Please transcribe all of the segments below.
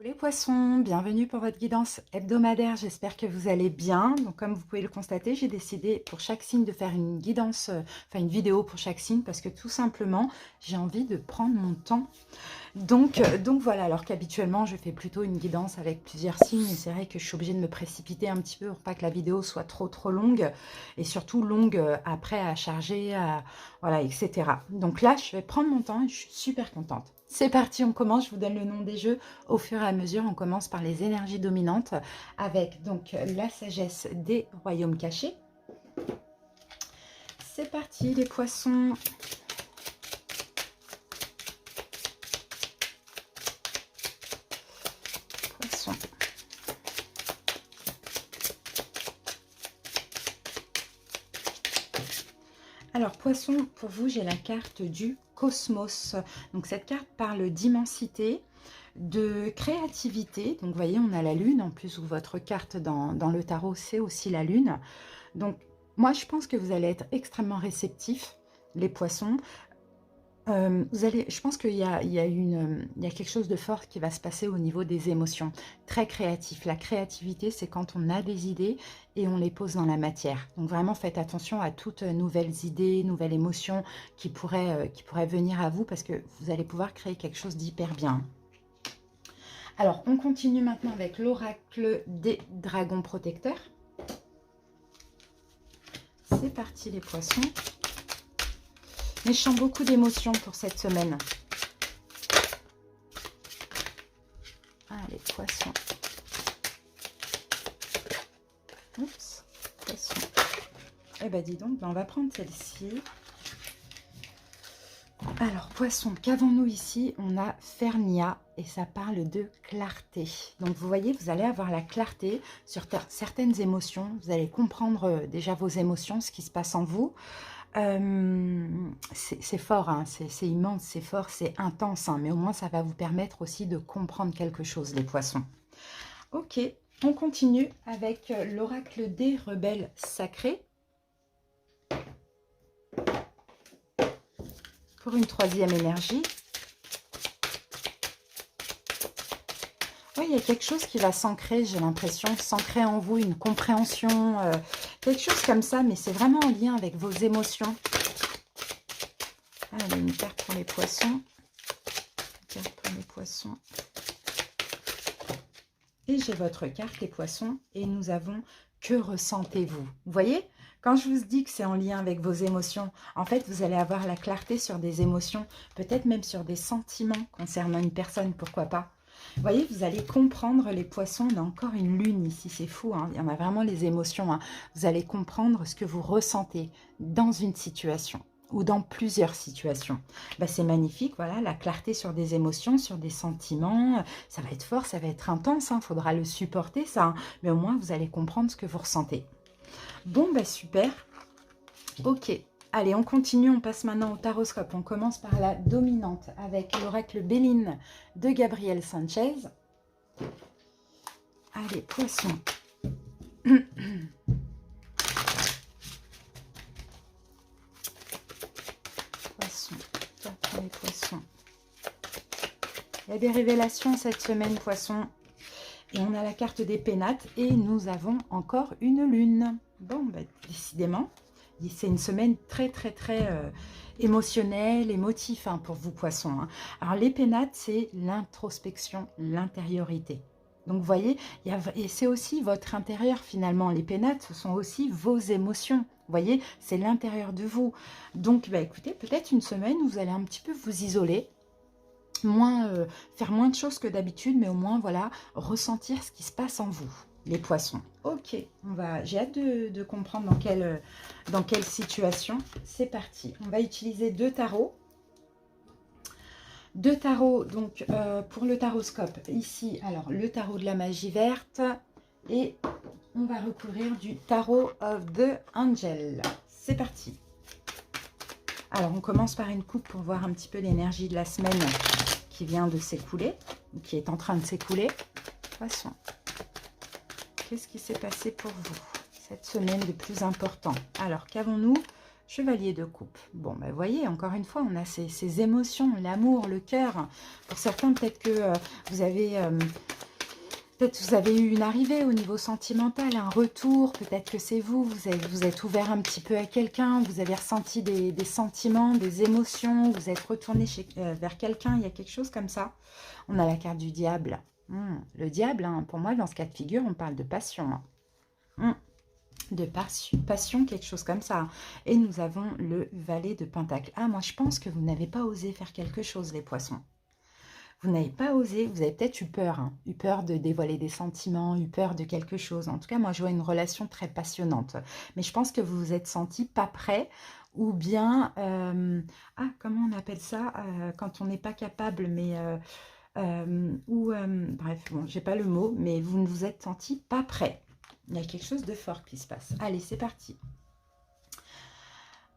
Les poissons, bienvenue pour votre guidance hebdomadaire, j'espère que vous allez bien. Donc comme vous pouvez le constater, j'ai décidé pour chaque signe de faire une guidance, enfin une vidéo pour chaque signe parce que tout simplement, j'ai envie de prendre mon temps. Donc voilà, alors qu'habituellement, je fais plutôt une guidance avec plusieurs signes et c'est vrai que je suis obligée de me précipiter un petit peu pour pas que la vidéo soit trop longue et surtout longue après à charger, voilà, etc. Donc là, je vais prendre mon temps et je suis super contente. C'est parti, on commence, je vous donne le nom des jeux au fur et à mesure. On commence par les énergies dominantes avec donc la sagesse des royaumes cachés. C'est parti les poissons. Poissons. Alors poisson, pour vous, j'ai la carte du cosmos. Donc cette carte parle d'immensité, de créativité. Donc vous voyez, on a la lune, en plus où votre carte dans le tarot, c'est aussi la lune. Donc moi, je pense que vous allez être extrêmement réceptifs, les poissons. Je pense qu'il y a quelque chose de fort qui va se passer au niveau des émotions. Très créatif. La créativité, c'est quand on a des idées et on les pose dans la matière. Donc vraiment, faites attention à toutes nouvelles idées, nouvelles émotions qui pourraient venir à vous parce que vous allez pouvoir créer quelque chose d'hyper bien. Alors, on continue maintenant avec l'oracle des dragons protecteurs. C'est parti les poissons. Mais je sens beaucoup d'émotions pour cette semaine. Allez, poissons. Oups, poisson. Eh ben dis donc, on va prendre celle-ci. Alors, poisson, qu'avons-nous ici? On a Fernia et ça parle de clarté. Donc, vous voyez, vous allez avoir la clarté sur certaines émotions. Vous allez comprendre déjà vos émotions, ce qui se passe en vous. C'est fort, hein, c'est immense, c'est fort, c'est intense, hein, mais au moins ça va vous permettre aussi de comprendre quelque chose, les poissons. Ok, on continue avec l'oracle des rebelles sacrés. Pour une troisième énergie. Oui, il y a quelque chose qui va s'ancrer, j'ai l'impression, s'ancrer en vous, une compréhension, quelque chose comme ça, mais c'est vraiment en lien avec vos émotions. Allez, une carte pour les poissons. Une carte pour les poissons. Et j'ai votre carte, les poissons, et nous avons « Que ressentez-vous » Vous voyez, quand je vous dis que c'est en lien avec vos émotions, en fait, vous allez avoir la clarté sur des émotions, peut-être même sur des sentiments concernant une personne, pourquoi pas. Vous voyez, vous allez comprendre les poissons. On a encore une lune ici, c'est fou, hein. Il y en a vraiment les émotions, hein. Vous allez comprendre ce que vous ressentez dans une situation ou dans plusieurs situations. Ben, c'est magnifique, voilà, la clarté sur des émotions, sur des sentiments. Ça va être fort, ça va être intense, il faudra le supporter, ça. Hein. Mais au moins, vous allez comprendre ce que vous ressentez. Bon, ben super. Ok. Allez, on continue, on passe maintenant au taroscope. On commence par la dominante avec l'oracle Béline de Gabriel Sanchez. Allez, poisson. Poisson, les poissons. Il y a des révélations cette semaine, poisson. Et on a la carte des pénates et nous avons encore une lune. Bon, ben, décidément. C'est une semaine très émotionnelle, émotive pour vous, poissons. Hein. Alors, les pénates, c'est l'introspection, l'intériorité. Donc, vous voyez, c'est aussi votre intérieur, finalement. Les pénates, ce sont aussi vos émotions. Vous voyez, c'est l'intérieur de vous. Donc, bah, écoutez, peut-être une semaine où vous allez un petit peu vous isoler, faire moins de choses que d'habitude, mais au moins, voilà, ressentir ce qui se passe en vous. Les poissons. Ok, j'ai hâte de comprendre dans quelle situation. C'est parti. On va utiliser deux tarots. Deux tarots, donc, pour le taroscope. Ici, alors, le tarot de la magie verte. Et on va recouvrir du tarot of the angel. C'est parti. Alors, on commence par une coupe pour voir un petit peu l'énergie de la semaine qui vient de s'écouler, ou qui est en train de s'écouler. Poisson. Qu'est-ce qui s'est passé pour vous cette semaine de plus important? Alors, qu'avons-nous? Chevalier de coupe. Bon, ben, vous voyez, encore une fois, on a ces émotions, l'amour, le cœur. Pour certains, peut-être que vous avez Peut-être vous avez eu une arrivée au niveau sentimental, un retour, peut-être que c'est vous, vous êtes ouvert un petit peu à quelqu'un, vous avez ressenti des sentiments, des émotions, vous êtes retourné vers quelqu'un, il y a quelque chose comme ça. On a la carte du diable. Le diable, hein, pour moi, dans ce cas de figure, on parle de passion. Hein. De passion, quelque chose comme ça. Et nous avons le valet de pentacle. Ah, moi, je pense que vous n'avez pas osé faire quelque chose, les poissons. Vous n'avez pas osé, vous avez peut-être eu peur, hein, eu peur de dévoiler des sentiments, eu peur de quelque chose. En tout cas, moi, je vois une relation très passionnante. Mais je pense que vous vous êtes senti pas prêt ou bien... comment on appelle ça quand on n'est pas capable, mais... bref, bon, j'ai pas le mot, mais vous ne vous êtes senti pas prêt. Il y a quelque chose de fort qui se passe. Allez, c'est parti.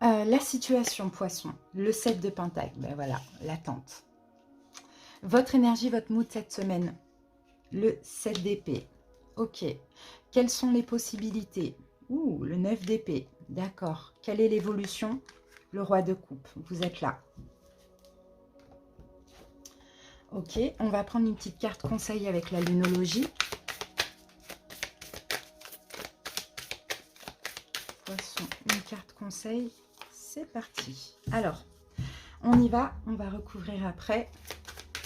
La situation, poisson. Le 7 de pentacle, ben voilà, l'attente. Votre énergie, votre mood cette semaine. Le 7 d'épée. Ok. Quelles sont les possibilités? Le 9 d'épée. D'accord. Quelle est l'évolution? Le roi de coupe. Vous êtes là. Ok. On va prendre une petite carte conseil avec la lunologie. Poisson, une carte conseil. C'est parti. Alors, on y va. On va recouvrir après.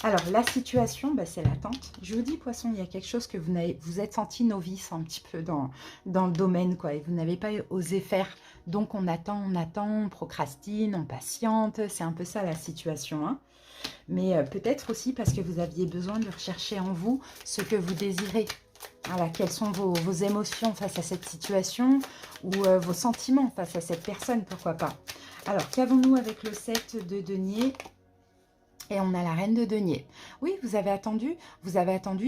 Alors, la situation, c'est l'attente. Je vous dis, poisson, il y a quelque chose que vous êtes senti novice un petit peu dans le domaine, quoi, et vous n'avez pas osé faire. Donc, on attend, on procrastine, on patiente. C'est un peu ça, la situation. Hein. Mais peut-être aussi parce que vous aviez besoin de rechercher en vous ce que vous désirez. Voilà, quelles sont vos émotions face à cette situation ou vos sentiments face à cette personne, pourquoi pas. Alors, qu'avons-nous avec le 7 de denier ? Et on a la reine de denier. Oui, vous avez attendu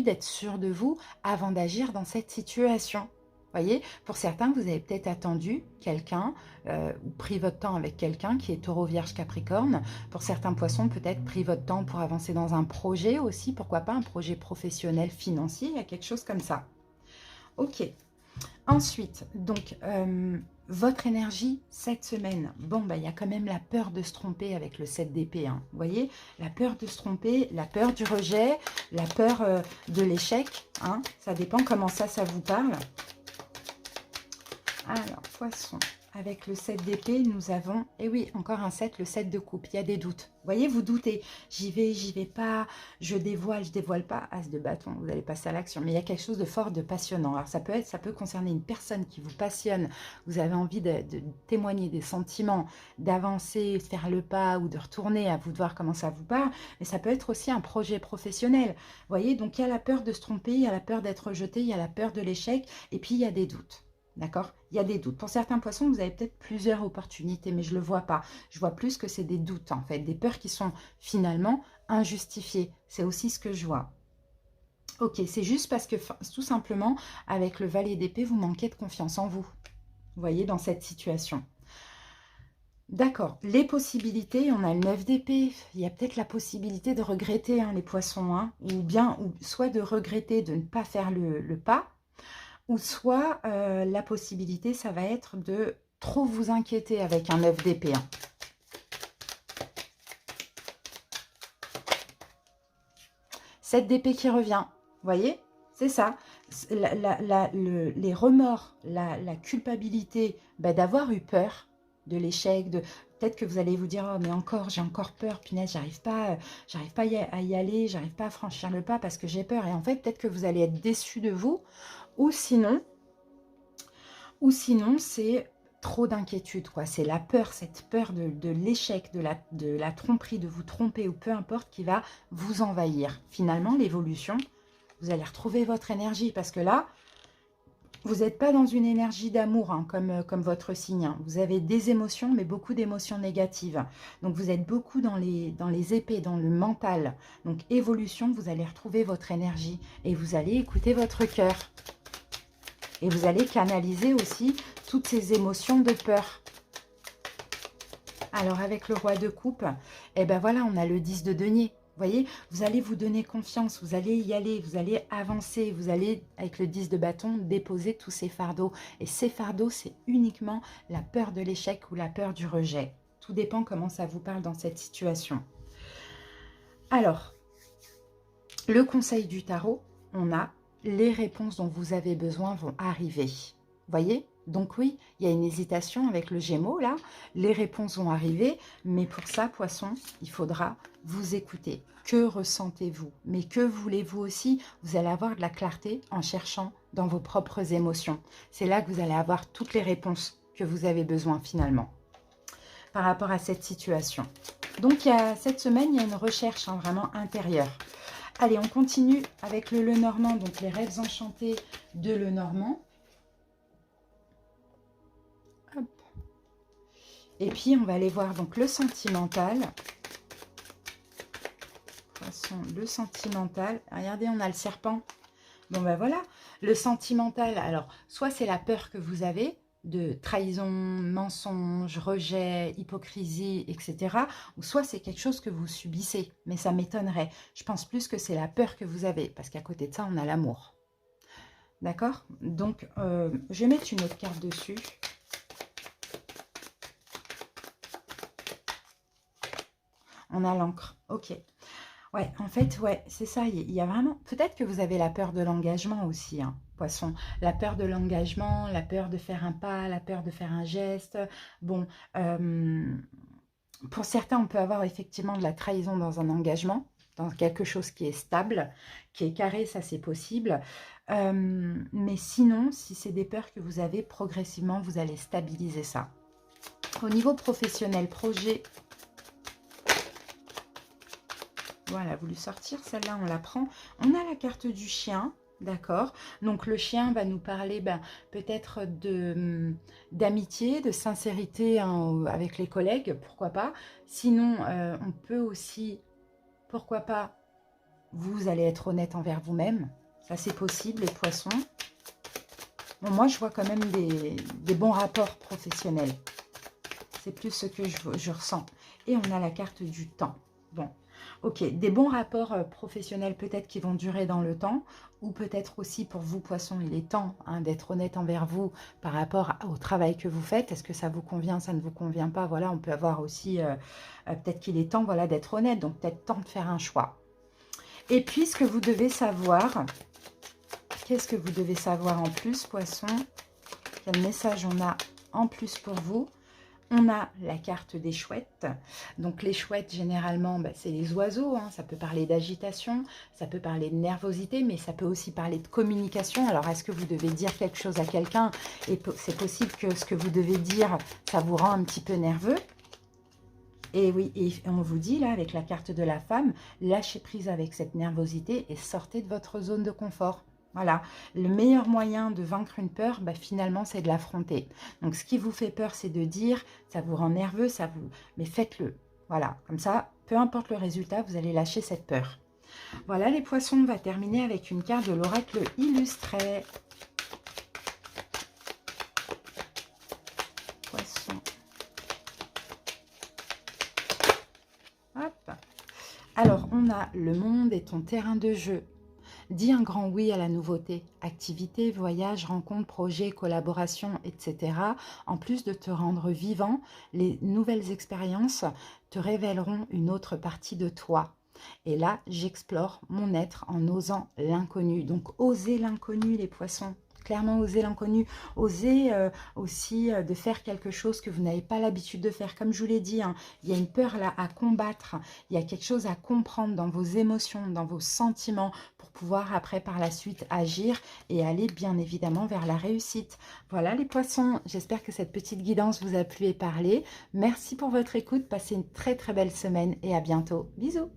d'être sûr de vous avant d'agir dans cette situation. Voyez, pour certains, vous avez peut-être attendu quelqu'un ou pris votre temps avec quelqu'un qui est taureau, vierge, capricorne. Pour certains poissons, peut-être pris votre temps pour avancer dans un projet aussi. Pourquoi pas un projet professionnel, financier. Il y a quelque chose comme ça. Ok. Ensuite, donc, votre énergie cette semaine. Bon, il y a quand même la peur de se tromper avec le 7 d'épée. Hein. Vous voyez, la peur de se tromper, la peur du rejet, la peur de l'échec. Hein. Ça dépend comment ça vous parle. Alors, poisson. Avec le 7 d'épée, nous avons, et oui, encore un 7, le 7 de coupe. Il y a des doutes. Vous voyez, vous doutez. J'y vais pas, je dévoile pas. As de bâton, vous allez passer à l'action. Mais il y a quelque chose de fort, de passionnant. Alors, ça peut concerner une personne qui vous passionne. Vous avez envie de témoigner des sentiments, d'avancer, de faire le pas ou de retourner, à vous de voir comment ça vous parle. Mais ça peut être aussi un projet professionnel. Vous voyez, donc il y a la peur de se tromper, il y a la peur d'être rejeté, il y a la peur de l'échec. Et puis, il y a des doutes. D'accord? Il y a des doutes. Pour certains poissons, vous avez peut-être plusieurs opportunités, mais je ne le vois pas. Je vois plus que c'est des doutes, en fait. Des peurs qui sont finalement injustifiées. C'est aussi ce que je vois. Ok, c'est juste parce que, tout simplement, avec le valet d'épée, vous manquez de confiance en vous. Vous voyez, dans cette situation. D'accord. Les possibilités, on a le 9 d'épée. Il y a peut-être la possibilité de regretter, hein, les poissons. Hein, ou soit de regretter de ne pas faire le pas, ou soit la possibilité, ça va être de trop vous inquiéter avec un 9 d'épée. Hein. Cette d'épée qui revient, vous voyez, c'est ça. Les remords, la culpabilité d'avoir eu peur de l'échec, peut-être que vous allez vous dire, oh mais encore, j'ai encore peur, punaise, j'arrive pas à y aller, j'arrive pas à franchir le pas parce que j'ai peur. Et en fait, peut-être que vous allez être déçu de vous, ou sinon c'est trop d'inquiétude, quoi. C'est la peur, cette peur de l'échec, de la tromperie, de vous tromper ou peu importe, qui va vous envahir. Finalement, l'évolution, vous allez retrouver votre énergie parce que là, vous n'êtes pas dans une énergie d'amour, hein, comme votre signe. Hein. Vous avez des émotions, mais beaucoup d'émotions négatives. Donc, vous êtes beaucoup dans les épées, dans le mental. Donc, évolution, vous allez retrouver votre énergie et vous allez écouter votre cœur. Et vous allez canaliser aussi toutes ces émotions de peur. Alors, avec le roi de coupe, eh ben voilà, on a le 10 de denier. Vous voyez, vous allez vous donner confiance, vous allez y aller, vous allez avancer, vous allez, avec le 10 de bâton, déposer tous ces fardeaux. Et ces fardeaux, c'est uniquement la peur de l'échec ou la peur du rejet. Tout dépend comment ça vous parle dans cette situation. Alors, le conseil du tarot, on a les réponses dont vous avez besoin vont arriver. Voyez? Donc oui, il y a une hésitation avec le Gémeaux, là. Les réponses vont arriver, mais pour ça, Poisson, il faudra vous écouter. Que ressentez-vous? Mais que voulez-vous aussi? Vous allez avoir de la clarté en cherchant dans vos propres émotions. C'est là que vous allez avoir toutes les réponses que vous avez besoin finalement par rapport à cette situation. Donc, cette semaine, il y a une recherche vraiment intérieure. Allez, on continue avec le Lenormand, donc les rêves enchantés de Lenormand. Hop. Et puis, on va aller voir donc le sentimental. Poisson, le sentimental. Regardez, on a le serpent. Bon, ben voilà. Le sentimental, alors, soit c'est la peur que vous avez, de trahison, mensonge, rejet, hypocrisie, etc. Ou soit c'est quelque chose que vous subissez, mais ça m'étonnerait. Je pense plus que c'est la peur que vous avez, parce qu'à côté de ça, on a l'amour. D'accord? Donc, je vais mettre une autre carte dessus. On a l'encre. Ok. Ouais, en fait, ouais, c'est ça. Il y a vraiment... Peut-être que vous avez la peur de l'engagement aussi, hein, Poisson. La peur de l'engagement, la peur de faire un pas, la peur de faire un geste. Bon, pour certains, on peut avoir effectivement de la trahison dans un engagement, dans quelque chose qui est stable, qui est carré, ça c'est possible. Mais sinon, si c'est des peurs que vous avez, progressivement, vous allez stabiliser ça. Au niveau professionnel, projet... Voilà, voulu sortir, celle-là, on la prend. On a la carte du chien, d'accord? Donc, le chien va nous parler peut-être d'amitié, de sincérité hein, avec les collègues, pourquoi pas. Sinon, on peut aussi, pourquoi pas, vous allez être honnête envers vous-même. Ça, c'est possible, les poissons. Bon, moi, je vois quand même des bons rapports professionnels. C'est plus ce que je ressens. Et on a la carte du temps. Bon. Ok, des bons rapports professionnels peut-être qui vont durer dans le temps, ou peut-être aussi pour vous, Poissons, il est temps hein, d'être honnête envers vous par rapport au travail que vous faites. Est-ce que ça vous convient, ça ne vous convient pas? Voilà, on peut avoir aussi, peut-être qu'il est temps voilà, d'être honnête, donc peut-être temps de faire un choix. Et puis, ce que vous devez savoir, qu'est-ce que vous devez savoir en plus, Poissons? Quel message on a en plus pour vous? On a la carte des chouettes. Donc les chouettes, généralement, c'est les oiseaux. Hein. Ça peut parler d'agitation, ça peut parler de nervosité, mais ça peut aussi parler de communication. Alors, est-ce que vous devez dire quelque chose à quelqu'un? Et c'est possible que ce que vous devez dire, ça vous rend un petit peu nerveux. Et oui, et on vous dit, là, avec la carte de la femme, lâchez prise avec cette nervosité et sortez de votre zone de confort. Voilà, le meilleur moyen de vaincre une peur, finalement, c'est de l'affronter. Donc, ce qui vous fait peur, c'est de dire, ça vous rend nerveux, mais faites-le. Voilà, comme ça, peu importe le résultat, vous allez lâcher cette peur. Voilà, les poissons, on va terminer avec une carte de l'oracle illustré. Poissons. Hop. Alors, on a le monde est ton terrain de jeu. Dis un grand oui à la nouveauté, activités, voyages, rencontres, projets, collaborations, etc. En plus de te rendre vivant, les nouvelles expériences te révéleront une autre partie de toi. Et là, j'explore mon être en osant l'inconnu. Donc, osez l'inconnu, les poissons. Clairement, oser l'inconnu. Oser aussi de faire quelque chose que vous n'avez pas l'habitude de faire. Comme je vous l'ai dit, hein, il y a une peur là à combattre. Il y a quelque chose à comprendre dans vos émotions, dans vos sentiments pour pouvoir après par la suite agir et aller bien évidemment vers la réussite. Voilà les poissons, j'espère que cette petite guidance vous a plu et parlé. Merci pour votre écoute, passez une très très belle semaine et à bientôt. Bisous.